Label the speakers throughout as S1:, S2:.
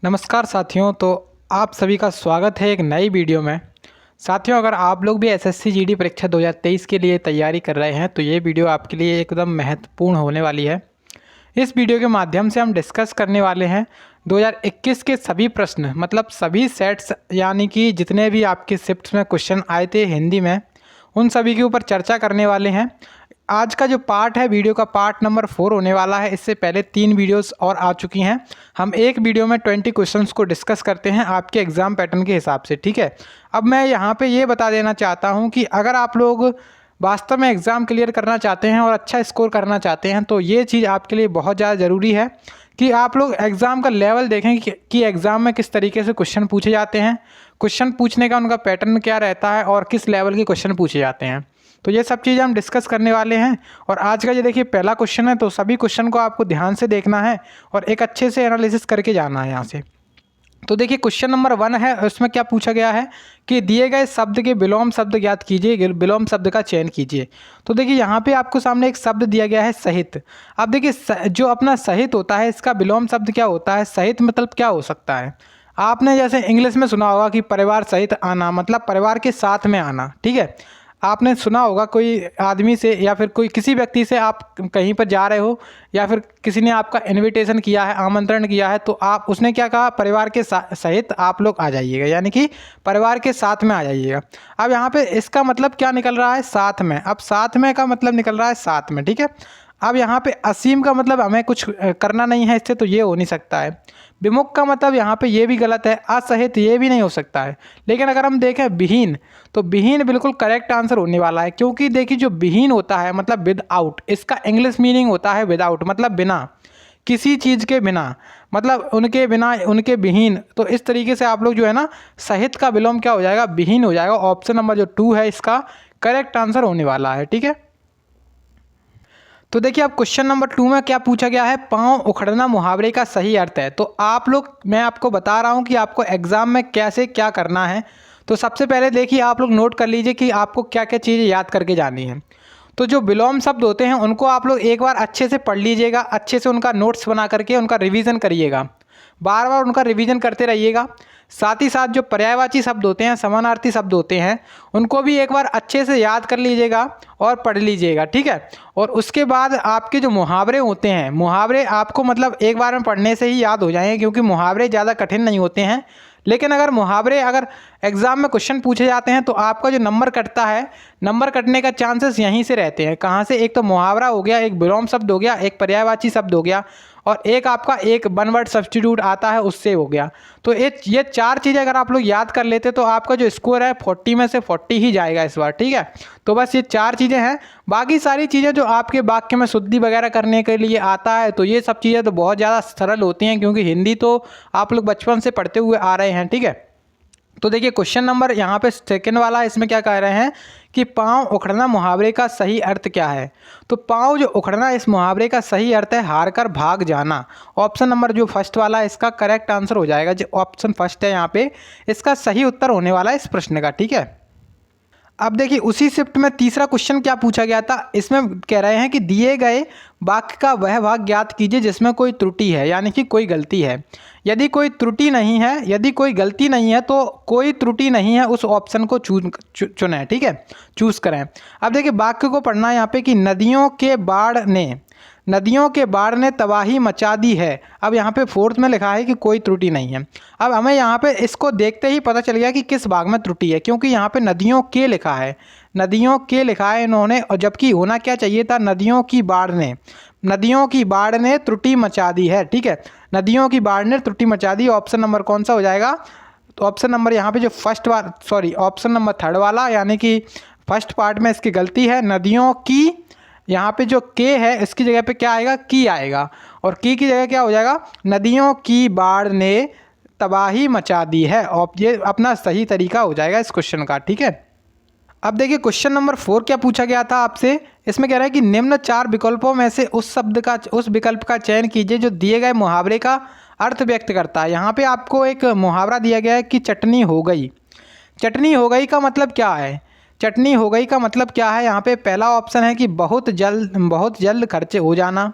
S1: नमस्कार साथियों। तो आप सभी का स्वागत है एक नई वीडियो में। साथियों, अगर आप लोग भी एसएससी जीडी परीक्षा 2023 के लिए तैयारी कर रहे हैं तो ये वीडियो आपके लिए एकदम महत्वपूर्ण होने वाली है। इस वीडियो के माध्यम से हम डिस्कस करने वाले हैं 2021 के सभी प्रश्न, मतलब सभी सेट्स, यानी कि जितने भी आपके शिफ्ट्स में क्वेश्चन आए थे हिंदी में, उन सभी के ऊपर चर्चा करने वाले हैं। आज का जो पार्ट है, वीडियो का पार्ट नंबर 4 होने वाला है। इससे पहले 3 वीडियोस और आ चुकी हैं। हम एक वीडियो में 20 क्वेश्चंस को डिस्कस करते हैं आपके एग्ज़ाम पैटर्न के हिसाब से, ठीक है। अब मैं यहाँ पे ये बता देना चाहता हूँ कि अगर आप लोग वास्तव में एग्ज़ाम क्लियर करना चाहते हैं और अच्छा स्कोर करना चाहते हैं तो ये चीज़ आपके लिए बहुत ज़्यादा ज़रूरी है कि आप लोग एग्ज़ाम का लेवल देखें कि एग्ज़ाम में किस तरीके से क्वेश्चन पूछे जाते हैं, क्वेश्चन पूछने का उनका पैटर्न क्या रहता है और किस लेवल के क्वेश्चन पूछे जाते हैं। तो ये सब चीज़ें हम डिस्कस करने वाले हैं। और आज का ये देखिए पहला क्वेश्चन है, तो सभी क्वेश्चन को आपको ध्यान से देखना है और एक अच्छे से एनालिसिस करके जाना है यहाँ से। तो देखिए क्वेश्चन नंबर 1 है, उसमें क्या पूछा गया है कि दिए गए शब्द के विलोम शब्द ज्ञात कीजिए, विलोम शब्द का चयन कीजिए। तो देखिए यहाँ पे आपको सामने एक शब्द दिया गया है सहित। अब देखिए जो अपना सहित होता है, इसका विलोम शब्द क्या होता है? सहित मतलब क्या हो सकता है? आपने जैसे इंग्लिश में सुना होगा कि परिवार सहित आना, मतलब परिवार के साथ में आना, ठीक है। आपने सुना होगा कोई आदमी से या फिर कोई किसी व्यक्ति से आप कहीं पर जा रहे हो या फिर किसी ने आपका इनविटेशन किया है, आमंत्रण किया है, तो आप उसने क्या कहा, परिवार के सहित आप लोग आ जाइएगा, यानी कि परिवार के साथ में आ जाइएगा। अब यहाँ पे इसका मतलब क्या निकल रहा है? साथ में। अब साथ में का मतलब निकल रहा है साथ में, ठीक है। अब यहाँ पे असीम का मतलब हमें कुछ करना नहीं है इससे, तो ये हो नहीं सकता है। विमुख का मतलब यहाँ पे ये भी गलत है। असहित ये भी नहीं हो सकता है। लेकिन अगर हम देखें विहीन, तो विहीन बिल्कुल करेक्ट आंसर होने वाला है, क्योंकि देखिए जो विहीन होता है मतलब विदआउट, इसका इंग्लिश मीनिंग होता है विदाउट, मतलब बिना, किसी चीज़ के बिना, मतलब उनके बिना, उनके विहीन। तो इस तरीके से आप लोग जो है ना, सहित का विलोम क्या हो जाएगा? विहीन हो जाएगा। ऑप्शन नंबर जो 2 है इसका करेक्ट आंसर होने वाला है, ठीक है। तो देखिए अब क्वेश्चन नंबर 2 में क्या पूछा गया है? पाँव उखड़ना मुहावरे का सही अर्थ है। तो आप लोग, मैं आपको बता रहा हूँ कि आपको एग्जाम में कैसे क्या करना है। तो सबसे पहले देखिए आप लोग नोट कर लीजिए कि आपको क्या क्या चीज़ें याद करके जानी है। तो जो विलोम शब्द होते हैं उनको आप लोग एक बार अच्छे से पढ़ लीजिएगा, अच्छे से उनका नोट्स बना करके उनका रिवीजन करिएगा, बार बार उनका रिवीजन करते रहिएगा। साथ ही साथ जो पर्यायवाची शब्द होते हैं, समानार्थी शब्द होते हैं, उनको भी एक बार अच्छे से याद कर लीजिएगा और पढ़ लीजिएगा, ठीक है। और उसके बाद आपके जो मुहावरे होते हैं, मुहावरे आपको मतलब एक बार में पढ़ने से ही याद हो जाएंगे, क्योंकि मुहावरे ज़्यादा कठिन नहीं होते हैं। लेकिन अगर मुहावरे अगर एग्ज़ाम में क्वेश्चन पूछे जाते हैं तो आपका जो नंबर कटता है, नंबर कटने का चांसेस यहीं से रहते हैं। कहाँ से? एक तो मुहावरा हो गया, एक विलोम शब्द हो गया, एक पर्यायवाची शब्द हो गया, और एक आपका एक वन वर्ड सब्स्टिट्यूट आता है, उससे हो गया। तो ये 4 चीज़ें अगर आप लोग याद कर लेते तो आपका जो स्कोर है 40 में से 40 ही जाएगा इस बार, ठीक है। तो बस ये 4 चीज़ें हैं। बाकी सारी चीज़ें जो आपके वाक्य में शुद्धि वगैरह करने के लिए आता है, तो ये सब चीज़ें तो बहुत ज़्यादा सरल होती हैं, क्योंकि हिंदी तो आप लोग बचपन से पढ़ते हुए आ रहे हैं, ठीक है। तो देखिए क्वेश्चन नंबर यहाँ पे सेकंड वाला है, इसमें क्या कह रहे हैं कि पाँव उखड़ना मुहावरे का सही अर्थ क्या है? तो पाँव जो उखड़ना, इस मुहावरे का सही अर्थ है हार कर भाग जाना। ऑप्शन नंबर जो फर्स्ट वाला है इसका करेक्ट आंसर हो जाएगा। जो ऑप्शन फर्स्ट है यहाँ पे, इसका सही उत्तर होने वाला है इस प्रश्न का, ठीक है। अब देखिए उसी शिफ्ट में तीसरा क्वेश्चन क्या पूछा गया था, इसमें कह रहे हैं कि दिए गए वाक्य का वह भाग ज्ञात कीजिए जिसमें कोई त्रुटि है, यानी कि कोई गलती है। यदि कोई त्रुटि नहीं है, यदि कोई गलती नहीं है, तो कोई त्रुटि नहीं है उस ऑप्शन को चुनें, ठीक है, चूज़ करें। अब देखिए वाक्य को पढ़ना है यहाँ पे कि नदियों के बाढ़ ने तबाही मचा दी है। अब यहाँ पे फोर्थ में लिखा है कि कोई त्रुटि नहीं है। अब हमें यहाँ पे इसको देखते ही पता चल गया कि किस भाग में त्रुटि है, क्योंकि यहाँ पे नदियों के लिखा है, नदियों के लिखा है इन्होंने, और जबकि होना क्या चाहिए था, नदियों की बाढ़ ने त्रुटि मचा दी है, ठीक है। नदियों की बाढ़ ने त्रुटि मचा दी। ऑप्शन नंबर कौन सा हो जाएगा? तो ऑप्शन नंबर यहाँ पे जो ऑप्शन नंबर थर्ड वाला, यानी कि फर्स्ट पार्ट में इसकी गलती है। नदियों की, यहाँ पे जो के है इसकी जगह पे क्या आएगा? की आएगा, और की जगह क्या हो जाएगा? नदियों की बाढ़ ने तबाही मचा दी है। और ये अपना सही तरीका हो जाएगा इस क्वेश्चन का, ठीक है। अब देखिए क्वेश्चन नंबर 4 क्या पूछा गया था आपसे, इसमें कह रहा है कि निम्न 4 विकल्पों में से उस विकल्प का चयन कीजिए जो दिए गए मुहावरे का अर्थ व्यक्त करता है। यहाँ पे आपको एक मुहावरा दिया गया है कि चटनी हो गई। चटनी हो गई का मतलब क्या है? चटनी हो गई का मतलब क्या है? यहाँ पे पहला ऑप्शन है कि बहुत जल्द खर्चे हो जाना।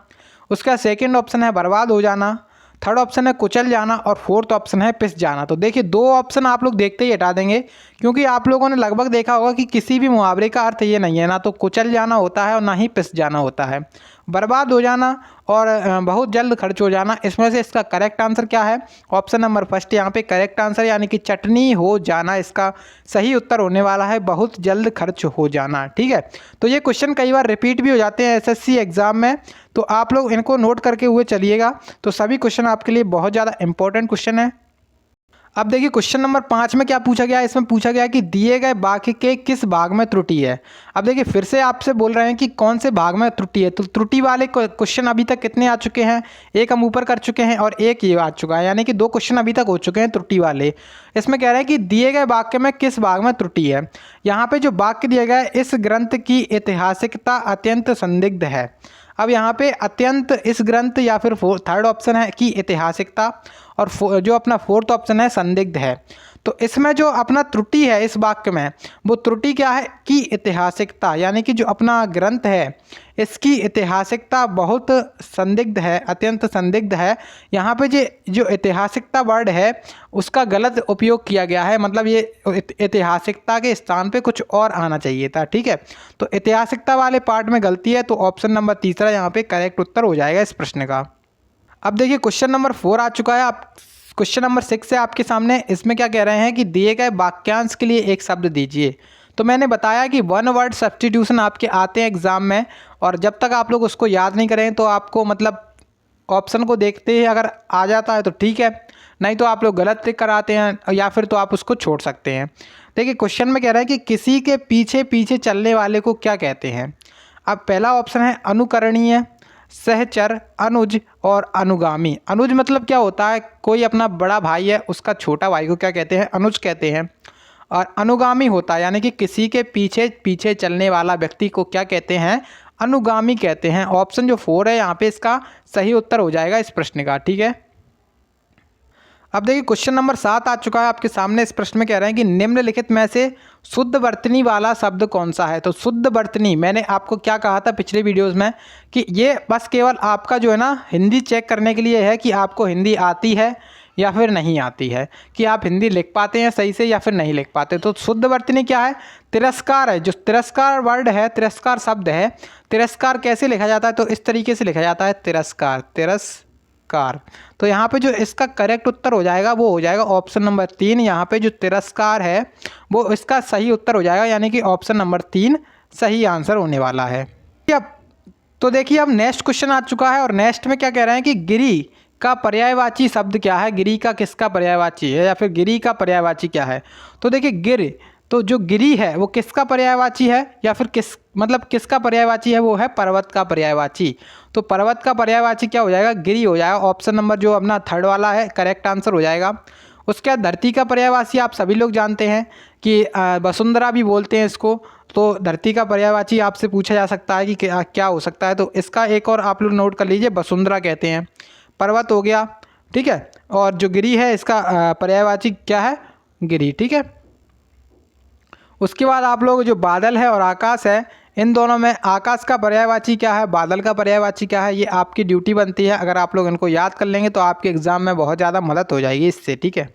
S1: उसका सेकंड ऑप्शन है बर्बाद हो जाना। थर्ड ऑप्शन है कुचल जाना और फोर्थ ऑप्शन है पिस जाना। तो देखिए दो ऑप्शन आप लोग देखते ही हटा देंगे, क्योंकि आप लोगों ने लगभग देखा होगा कि किसी भी मुहावरे का अर्थ ये नहीं है, ना तो कुचल जाना होता है और ना ही पिस जाना होता है। बर्बाद हो जाना और बहुत जल्द खर्च हो जाना, इसमें से इसका करेक्ट आंसर क्या है? ऑप्शन नंबर फर्स्ट यहाँ पे करेक्ट आंसर, यानी कि चटनी हो जाना इसका सही उत्तर होने वाला है, बहुत जल्द खर्च हो जाना। ठीक है, तो ये क्वेश्चन कई बार रिपीट भी हो जाते हैं एसएससी एग्जाम में, तो आप लोग इनको नोट करके हुए चलिएगा। तो सभी क्वेश्चन आपके लिए बहुत ज़्यादा इंपॉर्टेंट क्वेश्चन है। अब देखिए क्वेश्चन नंबर 5 में क्या पूछा गया है। इसमें पूछा गया कि दिए गए वाक्य के किस भाग में त्रुटि है। अब देखिए फिर से आपसे बोल रहे हैं कि कौन से भाग में त्रुटि है। तो त्रुटि वाले क्वेश्चन अभी तक कितने आ चुके हैं? एक हम ऊपर कर चुके हैं और एक ये आ चुका है, यानी कि 2 क्वेश्चन अभी तक हो चुके हैं त्रुटि वाले। इसमें कह रहे हैं कि दिए गए वाक्य में किस भाग में त्रुटि है। यहाँ पे जो वाक्य दिया गया है, इस ग्रंथ की ऐतिहासिकता अत्यंत संदिग्ध है। अब यहाँ पे अत्यंत इस ग्रंथ या फिर थर्ड ऑप्शन है कि ऐतिहासिकता, और जो अपना फोर्थ ऑप्शन है संदिग्ध है। तो इसमें जो अपना त्रुटि है इस वाक्य में, वो त्रुटि क्या है कि ऐतिहासिकता, यानी कि जो अपना ग्रंथ है इसकी ऐतिहासिकता बहुत संदिग्ध है, अत्यंत संदिग्ध है। यहाँ पे जो ऐतिहासिकता वर्ड है उसका गलत उपयोग किया गया है, मतलब ये ऐतिहासिकता के स्थान पे कुछ और आना चाहिए था। ठीक है, तो ऐतिहासिकता वाले पार्ट में गलती है, तो ऑप्शन नंबर तीसरा यहाँ पे करेक्ट उत्तर हो जाएगा इस प्रश्न का। अब देखिए क्वेश्चन नंबर 4 आ चुका है। आप क्वेश्चन नंबर 6 है आपके सामने। इसमें क्या कह रहे हैं कि दिए गए वाक्यांश के लिए एक शब्द दीजिए। तो मैंने बताया कि 1 वर्ड सब्स्टिट्यूशन आपके आते हैं एग्जाम में, और जब तक आप लोग उसको याद नहीं करें तो आपको मतलब ऑप्शन को देखते ही अगर आ जाता है तो ठीक है, नहीं तो आप लोग गलत टिक कराते हैं या फिर तो आप उसको छोड़ सकते हैं। देखिए क्वेश्चन में कह रहा है कि किसी के पीछे पीछे चलने वाले को क्या कहते हैं। अब पहला ऑप्शन है अनुकरणीय, सहचर, अनुज और अनुगामी। अनुज मतलब क्या होता है, कोई अपना बड़ा भाई है उसका छोटा भाई को क्या कहते हैं? अनुज कहते हैं। और अनुगामी होता है, यानी कि किसी के पीछे पीछे चलने वाला व्यक्ति को क्या कहते हैं? अनुगामी कहते हैं। ऑप्शन जो 4 है यहाँ पे इसका सही उत्तर हो जाएगा इस प्रश्न का। ठीक है, अब देखिए क्वेश्चन नंबर 7 आ चुका है आपके सामने। इस प्रश्न में कह रहे हैं कि निम्नलिखित में से शुद्ध वर्तनी वाला शब्द कौन सा है। तो शुद्ध वर्तनी, मैंने आपको क्या कहा था पिछले वीडियोस में कि ये बस केवल आपका जो है ना हिंदी चेक करने के लिए है कि आपको हिंदी आती है या फिर नहीं आती है, कि आप हिंदी लिख पाते हैं सही से या फिर नहीं लिख पाते। तो शुद्ध वर्तनी क्या है? तिरस्कार है। जो तिरस्कार वर्ड है, तिरस्कार शब्द है, तिरस्कार कैसे लिखा जाता है? तो इस तरीके से लिखा जाता है, तिरस्कार, तिरस्कार। तो यहाँ पे जो इसका करेक्ट उत्तर हो जाएगा वो हो जाएगा ऑप्शन नंबर 3। यहाँ पे जो तिरस्कार है वो इसका सही उत्तर हो जाएगा, यानी कि ऑप्शन नंबर 3 सही आंसर होने वाला है। अब तो देखिए अब नेक्स्ट क्वेश्चन आ चुका है, और नेक्स्ट में क्या कह रहे हैं कि गिरी का पर्यायवाची शब्द क्या है। गिरी का किसका पर्यायवाची है, या फिर गिरी का पर्यायवाची क्या है। तो देखिए गिर, तो जो गिरी है वो किसका पर्यायवाची है, या फिर किसका पर्यायवाची है? वो है पर्वत का पर्यायवाची। तो पर्वत का पर्यायवाची क्या हो जाएगा? गिरी हो जाएगा। ऑप्शन नंबर जो अपना थर्ड वाला है करेक्ट आंसर हो जाएगा। उसके बाद धरती का पर्यायवाची आप सभी लोग जानते हैं कि वसुंधरा भी बोलते हैं इसको। तो धरती का पर्यायवाची आपसे पूछा जा सकता है कि क्या हो सकता है। तो इसका एक और आप लोग नोट कर लीजिए, वसुंधरा कहते हैं। पर्वत हो गया, ठीक है, और जो गिरी है इसका पर्यायवाची क्या है? गिरी। ठीक है, उसके बाद आप लोग जो बादल है और आकाश है, इन दोनों में आकाश का पर्यायवाची क्या है, बादल का पर्यायवाची क्या है, ये आपकी ड्यूटी बनती है। अगर आप लोग इनको याद कर लेंगे तो आपके एग्जाम में बहुत ज़्यादा मदद हो जाएगी इससे। ठीक है,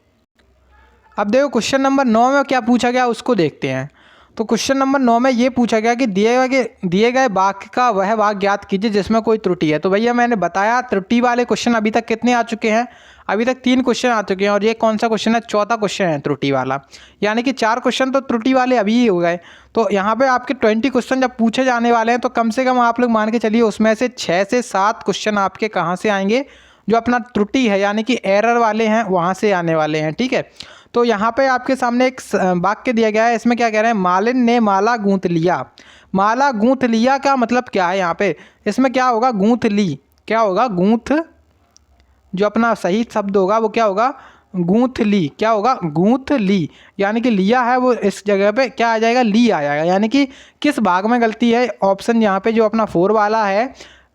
S1: अब देखो क्वेश्चन नंबर 9 में क्या पूछा गया उसको देखते हैं। तो क्वेश्चन नंबर 9 में ये पूछा गया कि दिए गए वाक्य का वह वाक्य ज्ञात कीजिए जिसमें कोई त्रुटि है। तो भैया मैंने बताया त्रुटि वाले क्वेश्चन अभी तक कितने आ चुके हैं? अभी तक 3 क्वेश्चन आ चुके हैं, और ये कौन सा क्वेश्चन है? चौथा क्वेश्चन है त्रुटि वाला, यानी कि 4 क्वेश्चन तो त्रुटि वाले अभी ही हो गए। तो यहाँ पे आपके 20 क्वेश्चन जब पूछे जाने वाले हैं तो कम से कम आप लोग मान के चलिए उसमें से 6 से 7 क्वेश्चन आपके कहाँ से आएंगे? जो अपना त्रुटि है यानी कि एरर वाले हैं वहाँ से आने वाले हैं। ठीक है, तो यहाँ पे आपके सामने एक वाक्य दिया गया है। इसमें क्या कह रहे हैं? मालिन ने माला गूंथ लिया। माला गूंथ लिया का मतलब क्या है यहाँ पे? इसमें क्या होगा? गूंथ ली। क्या होगा? गूंथ, जो अपना सही शब्द होगा वो क्या होगा? गूंथ ली। क्या होगा? गूंथ ली, यानी कि लिया है वो इस जगह पे क्या आ जाएगा? ली आ जाएगा। यानी कि किस भाग में गलती है? ऑप्शन यहाँ पे जो अपना 4 वाला है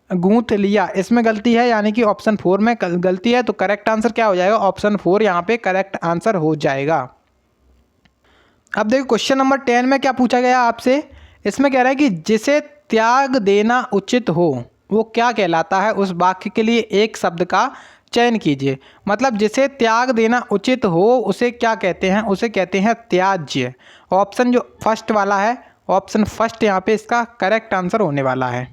S1: गूंथ लिया, इसमें गलती है, यानी कि ऑप्शन 4 में गलती है। तो करेक्ट आंसर क्या हो जाएगा? ऑप्शन 4 यहाँ पे करेक्ट आंसर हो जाएगा। अब देखो क्वेश्चन नंबर 10 में क्या पूछा गया आपसे। इसमें कह रहा है कि जिसे त्याग देना उचित हो वो क्या कहलाता है? उस वाक्य के लिए एक शब्द का चयन कीजिए। मतलब जिसे त्याग देना उचित हो उसे क्या कहते हैं, उसे कहते हैं त्याज्य। ऑप्शन जो फर्स्ट वाला है, ऑप्शन फर्स्ट यहाँ पे इसका करेक्ट आंसर होने वाला है।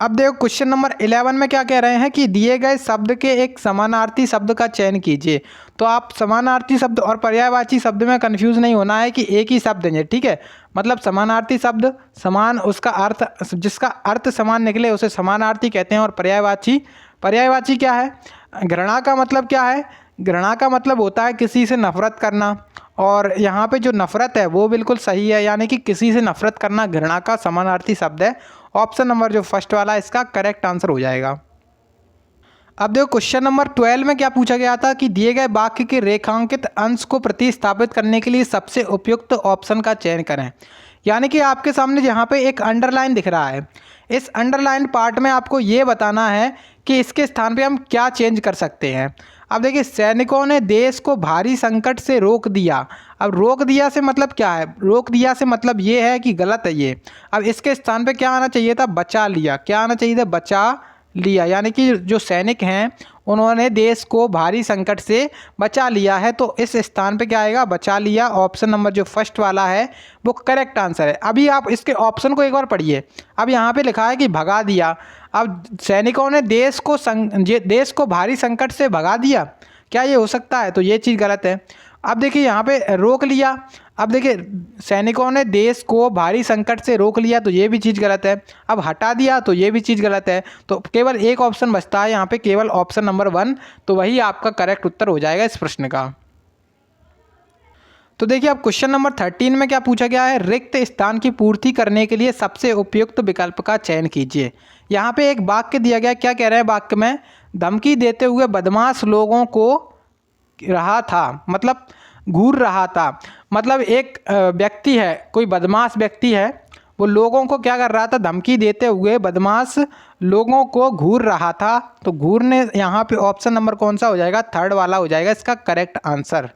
S1: अब देखो क्वेश्चन नंबर 11 में क्या कह रहे हैं कि दिए गए शब्द के एक समानार्थी शब्द का चयन कीजिए। तो आप समानार्थी शब्द और पर्यायवाची शब्द में कंफ्यूज नहीं होना है कि एक ही शब्द है, ठीक है। मतलब समानार्थी शब्द समान, उसका अर्थ, जिसका अर्थ समान निकले उसे समानार्थी कहते हैं। और पर्यायवाची, पर्यायवाची क्या है? घृणा का मतलब क्या है? घृणा का मतलब होता है किसी से नफरत करना, और यहाँ पे जो नफरत है वो बिल्कुल सही है, यानी कि किसी से नफरत करना घृणा का समानार्थी शब्द है। ऑप्शन नंबर जो फर्स्ट वाला इसका करेक्ट आंसर हो जाएगा। अब देखो क्वेश्चन नंबर 12 में क्या पूछा गया था कि दिए गए वाक्य के रेखांकित अंश को प्रतिस्थापित करने के लिए सबसे उपयुक्त ऑप्शन का चयन करें। यानी कि आपके सामने यहाँ पे एक अंडरलाइन दिख रहा है, इस अंडरलाइन पार्ट में आपको ये बताना है कि इसके स्थान पे हम क्या चेंज कर सकते हैं। अब देखिए, सैनिकों ने देश को भारी संकट से रोक दिया। अब रोक दिया से मतलब क्या है? रोक दिया से मतलब ये है कि गलत है ये। अब इसके स्थान पे क्या आना चाहिए था? बचा लिया। क्या आना चाहिए था? बचा लिया। यानी कि जो सैनिक हैं उन्होंने देश को भारी संकट से बचा लिया है, तो इस स्थान पे क्या आएगा? बचा लिया। ऑप्शन नंबर जो फर्स्ट वाला है वो करेक्ट आंसर है। अभी आप इसके ऑप्शन को एक बार पढ़िए। अब यहाँ पे लिखा है कि भगा दिया। अब सैनिकों ने देश को भारी संकट से भगा दिया, क्या ये हो सकता है? तो ये चीज़ गलत है। अब देखिए यहाँ पे रोक लिया। अब देखिए, सैनिकों ने देश को भारी संकट से रोक लिया, तो ये भी चीज़ गलत है। अब हटा दिया, तो ये भी चीज़ गलत है। तो केवल एक ऑप्शन बचता है यहाँ पे, केवल ऑप्शन नंबर 1, तो वही आपका करेक्ट उत्तर हो जाएगा इस प्रश्न का। तो देखिए अब क्वेश्चन नंबर 13 में क्या पूछा गया है? रिक्त स्थान की पूर्ति करने के लिए सबसे उपयुक्त विकल्प का चयन कीजिए। यहाँ पे एक वाक्य दिया गया, क्या कह रहे हैं वाक्य में? धमकी देते हुए बदमाश लोगों को रहा था, मतलब घूर रहा था। मतलब एक व्यक्ति है, कोई बदमाश व्यक्ति है, वो लोगों को क्या कर रहा था? धमकी देते हुए बदमाश लोगों को घूर रहा था। तो घूरने, यहाँ पे ऑप्शन नंबर कौन सा हो जाएगा? थर्ड वाला हो जाएगा इसका करेक्ट आंसर।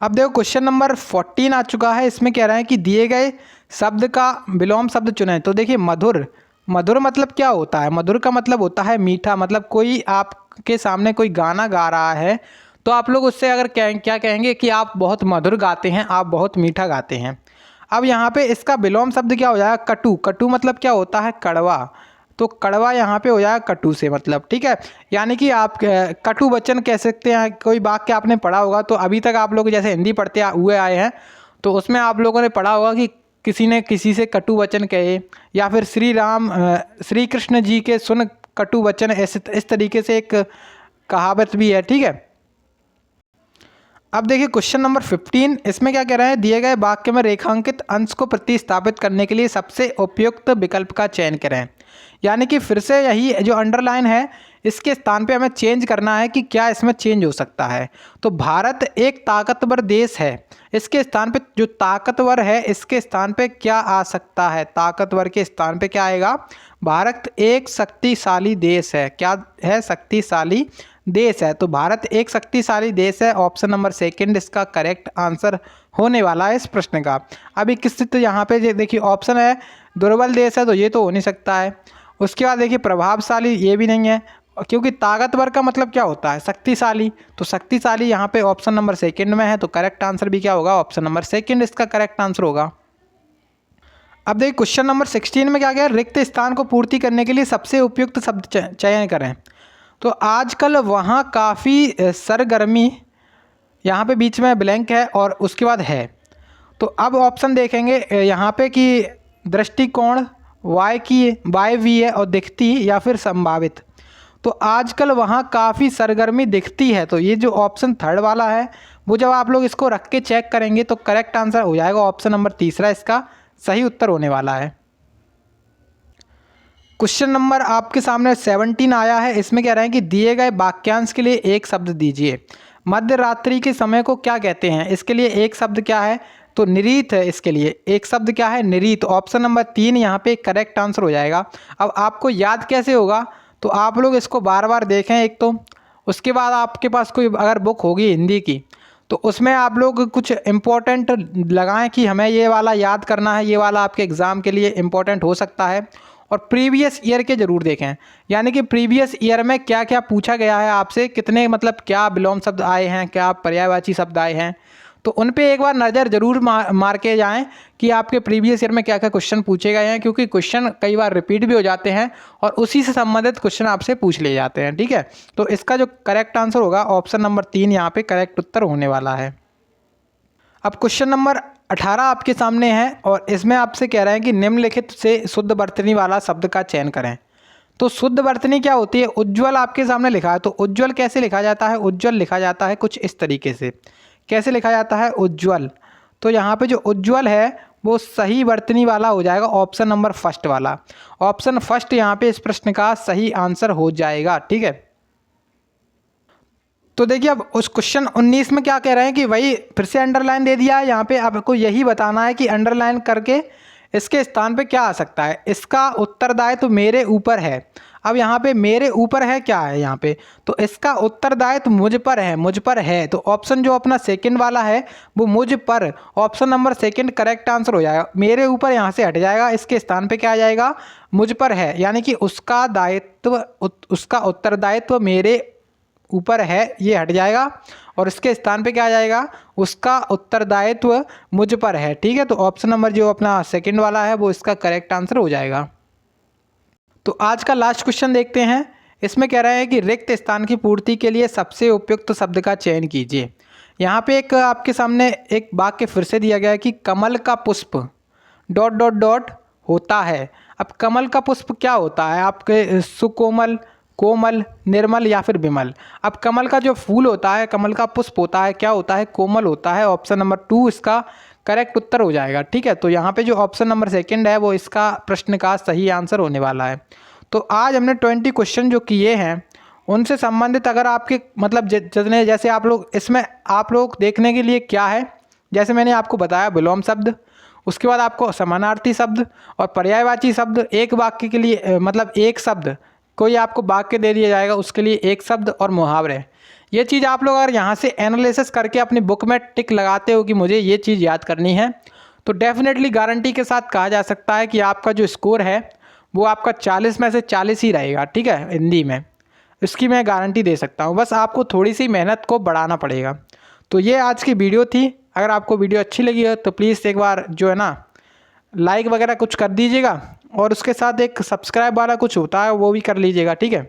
S1: अब देखो क्वेश्चन नंबर 14 आ चुका है। इसमें कह रहा है कि दिए गए शब्द का विलोम शब्द चुनें। तो देखिए, मधुर, मधुर मतलब क्या होता है? मधुर का मतलब होता है मीठा। मतलब कोई आपके सामने कोई गाना गा रहा है तो आप लोग उससे अगर क्या कहेंगे कि आप बहुत मधुर गाते हैं, आप बहुत मीठा गाते हैं। अब यहाँ पे इसका विलोम शब्द क्या हो जाएगा? कटु। कटु मतलब क्या होता है? कड़वा। तो कड़वा यहाँ पे हो जाएगा कटु से, मतलब, ठीक है। यानी कि आप कटु वचन कह सकते हैं। कोई वाक्य आपने पढ़ा होगा, तो अभी तक आप लोग जैसे हिंदी पढ़ते हुए आए हैं, तो उसमें आप लोगों ने पढ़ा होगा कि किसी ने किसी से कटु वचन कहे, या फिर श्री कृष्ण जी के सुन कटु वचन, ऐसे इस तरीके से एक कहावत भी है, ठीक है। अब देखिए क्वेश्चन नंबर 15, इसमें क्या कह रहे हैं? दिए गए वाक्य में रेखांकित अंश को प्रतिस्थापित करने के लिए सबसे उपयुक्त विकल्प का चयन करें। यानी कि फिर से यही जो अंडरलाइन है, इसके स्थान पे हमें चेंज करना है कि क्या इसमें चेंज हो सकता है। तो भारत एक ताकतवर देश है, इसके स्थान पे जो ताकतवर है, इसके स्थान पे क्या आ सकता है? ताकतवर के स्थान पे क्या आएगा? भारत एक शक्तिशाली देश है। क्या है? शक्तिशाली देश है। तो भारत एक शक्तिशाली देश है। ऑप्शन नंबर सेकंड इसका करेक्ट आंसर होने वाला है इस प्रश्न का। अभी किस, तो यहाँ पे देखिए ऑप्शन है दुर्बल देश है, तो ये तो हो नहीं सकता है। उसके बाद देखिए प्रभावशाली, ये भी नहीं है, क्योंकि ताकतवर का मतलब क्या होता है? शक्तिशाली। तो शक्तिशाली यहाँ पे ऑप्शन नंबर सेकंड में है, तो करेक्ट आंसर भी क्या होगा? ऑप्शन नंबर सेकंड इसका करेक्ट आंसर होगा। अब देखिए क्वेश्चन नंबर 16 में क्या गया? रिक्त स्थान को पूर्ति करने के लिए सबसे उपयुक्त शब्द चयन करें। तो आजकल वहाँ काफ़ी सरगर्मी, यहाँ पे बीच में ब्लैंक है और उसके बाद है। तो अब ऑप्शन देखेंगे यहाँ पे कि दृष्टिकोण, वायवीय और दिखती, या फिर संभावित। तो आजकल वहाँ काफ़ी सरगर्मी दिखती है, तो ये जो ऑप्शन थर्ड वाला है वो जब आप लोग इसको रख के चेक करेंगे तो करेक्ट आंसर हो जाएगा ऑप्शन नंबर तीसरा, इसका सही उत्तर होने वाला है। क्वेश्चन नंबर आपके सामने 17 आया है। इसमें कह रहे हैं कि दिए गए वाक्यांश के लिए एक शब्द दीजिए। मध्य रात्रि के समय को क्या कहते हैं? इसके लिए एक शब्द क्या है? तो निरीत है। इसके लिए एक शब्द क्या है? निरीत। ऑप्शन नंबर 3 यहाँ पे करेक्ट आंसर हो जाएगा। अब आपको याद कैसे होगा? तो आप लोग इसको बार बार देखें एक तो, उसके बाद आपके पास कोई अगर बुक होगी हिंदी की, तो उसमें आप लोग कुछ इम्पोर्टेंट लगाएं कि हमें ये वाला याद करना है, ये वाला आपके एग्ज़ाम के लिए इम्पोर्टेंट हो सकता है। और प्रीवियस ईयर के ज़रूर देखें, यानी कि प्रीवियस ईयर में क्या क्या पूछा गया है आपसे, कितने मतलब क्या विलोम शब्द आए हैं, क्या पर्यायवाची शब्द आए हैं, तो उन पे एक बार नज़र ज़रूर मार के जाएँ कि आपके प्रीवियस ईयर में क्या क्या क्वेश्चन पूछे गए हैं, क्योंकि क्वेश्चन कई बार रिपीट भी हो जाते हैं और उसी से संबंधित क्वेश्चन आपसे पूछ लिए जाते हैं। ठीक है, तो इसका जो करेक्ट आंसर होगा ऑप्शन नंबर 3 यहाँ पे करेक्ट उत्तर होने वाला है। अब क्वेश्चन नंबर 18 आपके सामने है और इसमें आपसे कह रहे हैं कि निम्नलिखित से शुद्ध वर्तनी वाला शब्द का चयन करें। तो शुद्ध वर्तनी क्या होती है? उज्ज्वल आपके सामने लिखा है, तो उज्ज्वल कैसे लिखा जाता है? उज्ज्वल लिखा जाता है कुछ इस तरीके से। कैसे लिखा जाता है उज्ज्वल? तो यहाँ पे जो उज्ज्वल है वो सही वर्तनी वाला हो जाएगा, ऑप्शन नंबर फर्स्ट वाला। ऑप्शन फर्स्ट यहाँ पे इस प्रश्न का सही आंसर हो जाएगा। ठीक है, तो देखिए अब उस क्वेश्चन 19 में क्या कह रहे हैं कि वही फिर से अंडरलाइन दे दिया है। यहाँ पे आपको यही बताना है कि अंडरलाइन करके इसके स्थान पे क्या आ सकता है। इसका उत्तरदायित्व मेरे ऊपर है। अब यहाँ पे मेरे ऊपर है क्या है यहाँ पे, तो इसका उत्तरदायित्व मुझ पर है, मुझ पर है। तो ऑप्शन जो अपना सेकंड वाला है वो मुझ पर, option number second correct answer हो जाएगा। मेरे ऊपर यहाँ से हट जाएगा, इसके स्थान पे क्या आ जाएगा? मुझ पर है, यानी कि उसका दायित्व, उसका उत्तरदायित्व मेरे ऊपर है, ये हट जाएगा और इसके स्थान पे क्या आ जाएगा? उसका उत्तरदायित्व मुझ पर है। ठीक है, तो ऑप्शन नंबर जो अपना सेकंड वाला है वो इसका करेक्ट आंसर हो जाएगा। तो आज का लास्ट क्वेश्चन देखते हैं। इसमें कह रहे हैं कि रिक्त स्थान की पूर्ति के लिए सबसे उपयुक्त शब्द का चयन कीजिए। यहाँ पे एक आपके सामने एक वाक्य फिर से दिया गया है कि कमल का पुष्प ... होता है। अब कमल का पुष्प क्या होता है? आपके सुकोमल, कोमल, निर्मल या फिर विमल। अब कमल का जो फूल होता है, कमल का पुष्प होता है, क्या होता है? कोमल होता है। ऑप्शन नंबर 2 इसका करेक्ट उत्तर हो जाएगा। ठीक है, तो यहाँ पे जो ऑप्शन नंबर सेकंड है वो इसका प्रश्न का सही आंसर होने वाला है। तो आज हमने 20 क्वेश्चन जो किए हैं उनसे संबंधित अगर आपके मतलब जितने, जैसे आप लोग इसमें आप लोग देखने के लिए क्या है, जैसे मैंने आपको बताया विलोम शब्द, उसके बाद आपको समानार्थी शब्द और पर्यायवाची शब्द। एक वाक्य के लिए मतलब एक शब्द, कोई आपको वाक्य दे दिया जाएगा उसके लिए एक शब्द और मुहावरे। ये चीज़ आप लोग अगर यहाँ से एनालिसिस करके अपनी बुक में टिक लगाते हो कि मुझे ये चीज़ याद करनी है, तो डेफिनेटली गारंटी के साथ कहा जा सकता है कि आपका जो स्कोर है वो आपका 40 में से 40 ही रहेगा। ठीक है, हिंदी में इसकी मैं गारंटी दे सकता हूँ। बस आपको थोड़ी सी मेहनत को बढ़ाना पड़ेगा। तो ये आज की वीडियो थी। अगर आपको वीडियो अच्छी लगी हो तो प्लीज़ एक बार जो है ना लाइक वगैरह कुछ कर दीजिएगा और उसके साथ एक सब्सक्राइब वाला कुछ होता है वो भी कर लीजिएगा। ठीक है।